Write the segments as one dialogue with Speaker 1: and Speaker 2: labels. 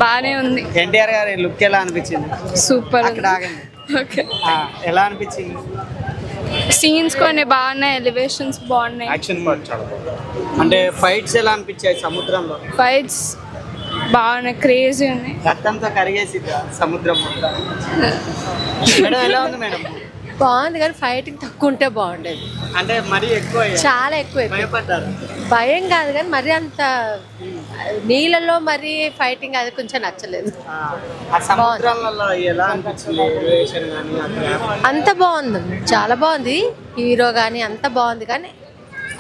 Speaker 1: బానే ఉంది.
Speaker 2: ఎన్టీఆర్ గారి లుక్ ఎలా అనిపించింది?
Speaker 1: సూపర్.
Speaker 2: అక్కడ ఆగండి.
Speaker 1: ఓకే.
Speaker 2: ఎలా అనిపించింది?
Speaker 1: సీన్స్ కొన్ని బాగున్నాయి, ఎలివేషన్స్ బాగున్నాయి.
Speaker 2: యాక్షన్ పార్ట్ చాలా బాగుంది. అంటే ఫైట్స్ ఎలా అనిపించాయి సముద్రంలో?
Speaker 1: ఫైట్స్ బాగున్నాయి, క్రేజీ ఉన్నాయి.
Speaker 2: రక్తంతో కరిగేసి సముద్రం మొత్తం. మేడం ఎలా ఉంది మేడం?
Speaker 3: బాగుంది కానీ ఫైటింగ్ తక్కువ ఉంటే బాగుండేది.
Speaker 2: అంటే మరీ ఎక్కువ
Speaker 3: చాలా ఎక్కువ
Speaker 2: భయపడ్డారు?
Speaker 3: భయం కాదు కానీ మరీ అంత నీళ్ళలో మరీ ఫైటింగ్ అది కొంచెం నచ్చలేదు.
Speaker 2: సముద్రంలో ఎలా అనిపించింది?
Speaker 3: అంత బాగుంది, చాలా బాగుంది. హీరో కానీ అంత బాగుంది కానీ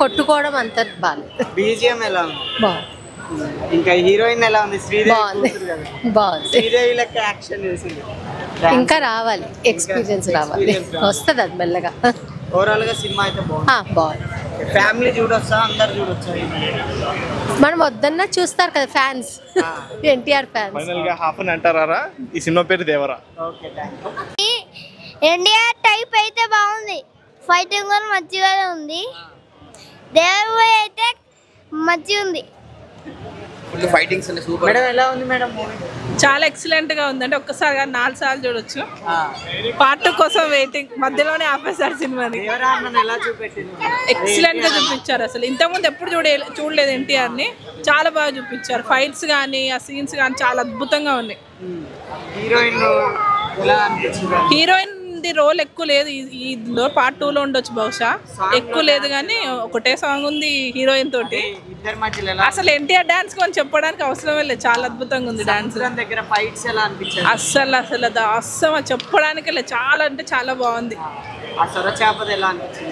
Speaker 3: కొట్టుకోవడం అంత బాగుంది.
Speaker 2: బీజిఎం ఎలా ఉంది?
Speaker 3: బాగుంది.
Speaker 2: ఇంకా హీరోయిన్ ఎలా ఉంది? శ్రీదేవి
Speaker 3: బాగుంది. బాగుంది.
Speaker 2: శ్రీదేవి లెక్క యాక్షన్ చేసింది.
Speaker 3: ఇంకా రావాలి, ఎక్స్పీరియన్స్ రావాలి, వస్తుంది అది మెల్లగా.
Speaker 2: ఓవరాల్ గా సినిమా అయితే బాగుంది.
Speaker 3: బాగుంది.
Speaker 2: ఫ్యామిలీ చూడొచ్చా? అందరు చూడొచ్చా?
Speaker 3: మనం వద్దన్నా చూస్తారు కదా ఫ్యాన్స్, ఎన్టీఆర్ ఫ్యాన్స్.
Speaker 4: ఫైనల్ గా హాఫ్ అని అంటారా? ఈ సినిమా పేరు Devara.
Speaker 2: Okay, thank you.
Speaker 5: NTR type అయితే బాగుంది, ఫైటింగ్ కూడా మంచిగానే ఉంది. దేవర అయితే మంచిగా ఉంది.
Speaker 2: మేడం ఎలా ఉంది మేడం?
Speaker 6: చాలా ఎక్సలెంట్ గా ఉంది. అంటే ఒక్కసారి 4 సార్లు చూడొచ్చు. పార్ట్ 2 కోసం వెయిటింగ్, మధ్యలోనే ఆపేశారు సినిమాని.
Speaker 2: ఎలా చూపెట్టింది?
Speaker 6: ఎక్సలెంట్ గా చూపించారు. అసలు ఇంతకుముందు ఎప్పుడు చూడలేదు ఎన్టీఆర్ ని. చాలా బాగా చూపించారు. ఫైట్స్ కానీ ఆ సీన్స్ కానీ చాలా అద్భుతంగా ఉన్నాయి.
Speaker 2: హీరోయిన్ ఎలా అనిపించింది?
Speaker 6: హీరోయిన్ ది రోల్ ఎక్కువ లేదు ఈలో, పార్ట్ 2 లో ఉండొచ్చు బహుశా. ఎక్కువ లేదు కానీ ఒకటే సాంగ్ ఉంది హీరోయిన్ తోటి. అసలు ఎన్టీఆర్ డాన్స్ కొని చెప్పడానికి అవసరమే లేదు, చాలా అద్భుతంగా ఉంది డాన్స్.
Speaker 2: దగ్గర ఫైట్స్ ఎలా అనిపించాయి?
Speaker 6: అస్సలు చెప్పడానికి లేదు, చాలా అంటే చాలా బాగుంది.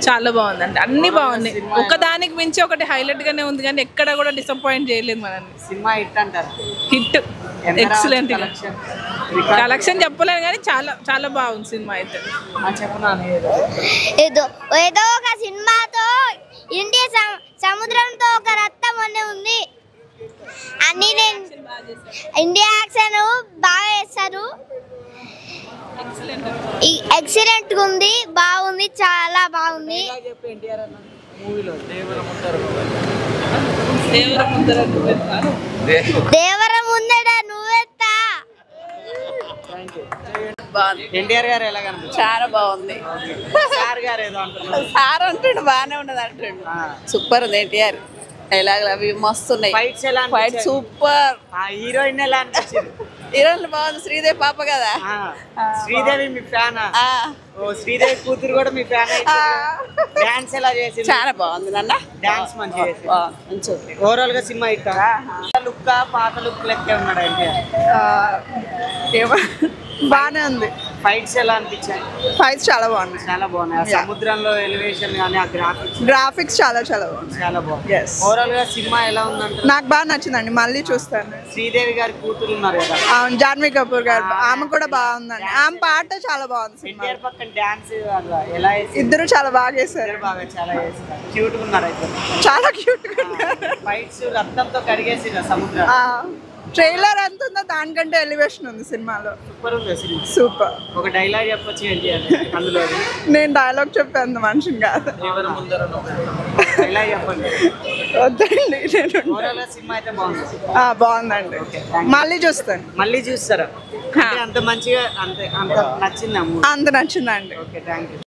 Speaker 6: చాలా బాగుంది. అంటే అన్ని బాగున్నాయి, ఒకదానికి మించి ఒకటి హైలైట్ గానే ఉంది కానీ ఎక్కడ కూడా డిసప్పాయింట్ చేయలేదు మనల్ని.
Speaker 2: సినిమా హిట్ అంటారు?
Speaker 6: Hit, excellent. కలెక్షన్ చెప్పలేను కానీ చాలా చాలా బాగుంది సినిమా అయితే.
Speaker 5: ఏదో ఒక సినిమాతో ఇండియా సముద్రంతో ఒక రక్తం అనే ఉంది. అన్ని ఇండియా యాక్షన్ బాగా చేస్తారు. ఎక్సలెంట్ గా ఉంది, బాగుంది, చాలా బాగుంది. దేవర ముందడ నువ్వెత్తా.
Speaker 2: ఎన్టీఆర్ గారు ఎలా కనిపించారు?
Speaker 7: చాలా బాగుంది.
Speaker 2: సార్ గారు ఏదో అంటున్నారు.
Speaker 7: సార్ అంటుండు బాగానే ఉన్నది అంటుండు. సూపర్ ఉంది ఎన్టీఆర్. డైలాగులు అవి మస్తు ఉన్నాయి. Fight super.
Speaker 2: హీరోయిన్ ఎలా అనిపించింది?
Speaker 7: హీరోయిన్ బాగుంది, శ్రీదేవి పాప కదా.
Speaker 2: శ్రీదేవి మీ ఫ్యాన్? శ్రీదేవి కూతురు కూడా మీ ఫ్యాన్? డాన్స్ ఎలా చేసింది?
Speaker 7: చాలా బాగుంది నాన్న,
Speaker 2: డాన్స్ మంచిగా. ఓవరాల్ గా సినిమా హిట్. లుక్ పాత లుక్ లెక్క ఉన్నాడు ఎన్టీఆర్?
Speaker 7: బాగానే ఉంది.
Speaker 2: ఫైట్స్ ఎలా అనిపించాయి?
Speaker 7: ఫైట్స్ చాలా బాగున్నాయి.
Speaker 2: చాలా బాగున్నాయి. సముద్రంలో ఎలివేషన్ కానీ ఆ
Speaker 7: గ్రాఫిక్స్ చాలా బాగుంది.
Speaker 2: చాలా బాగుంది. ఓవరాల్ గా సినిమా ఎలా ఉందంటే
Speaker 7: నాకు బాగా నచ్చిందండి, మళ్ళీ చూస్తాను.
Speaker 2: శ్రీదేవి గారి కూతురు ఉన్నారు కదా,
Speaker 7: జాన్వీ కపూర్ గారు, ఆమె కూడా బాగుందండి. ఆమె పాట చాలా బాగుంది.
Speaker 2: ఎన్టీఆర్ పక్కన డాన్స్ ఎలా చేసి?
Speaker 7: ఇద్దరు చాలా బాగా చేశారు.
Speaker 2: చాలా చేస్తారు. క్యూట్ గా ఉన్నారు అయితే.
Speaker 7: చాలా క్యూట్ గా ఉన్నారు.
Speaker 2: ఫైట్స్ రక్తంతో కడిగేసి సముద్రం.
Speaker 7: ట్రైలర్ ఎంత ఉందో దానికంటే ఎలివేషన్ ఉంది సినిమాలో.
Speaker 2: సూపర్ ఉంది సినిమా.
Speaker 7: సూపర్.
Speaker 2: ఒక డైలాగ్ చెప్పొచ్చు ఎన్టీఆర్ అందులో?
Speaker 7: నేను డైలాగ్ చెప్పేంత మనిషిని కాదు.
Speaker 2: డైలాగ్ చెప్పండి.
Speaker 7: వద్దండి.
Speaker 2: సినిమా అయితే బాగుంది.
Speaker 7: బాగుందండి, మళ్ళీ చూస్తాను.
Speaker 2: మళ్ళీ చూస్తారా? అంత మంచిగా అంత నచ్చిందా?
Speaker 7: అంత నచ్చిందండి.
Speaker 2: Okay, thank you.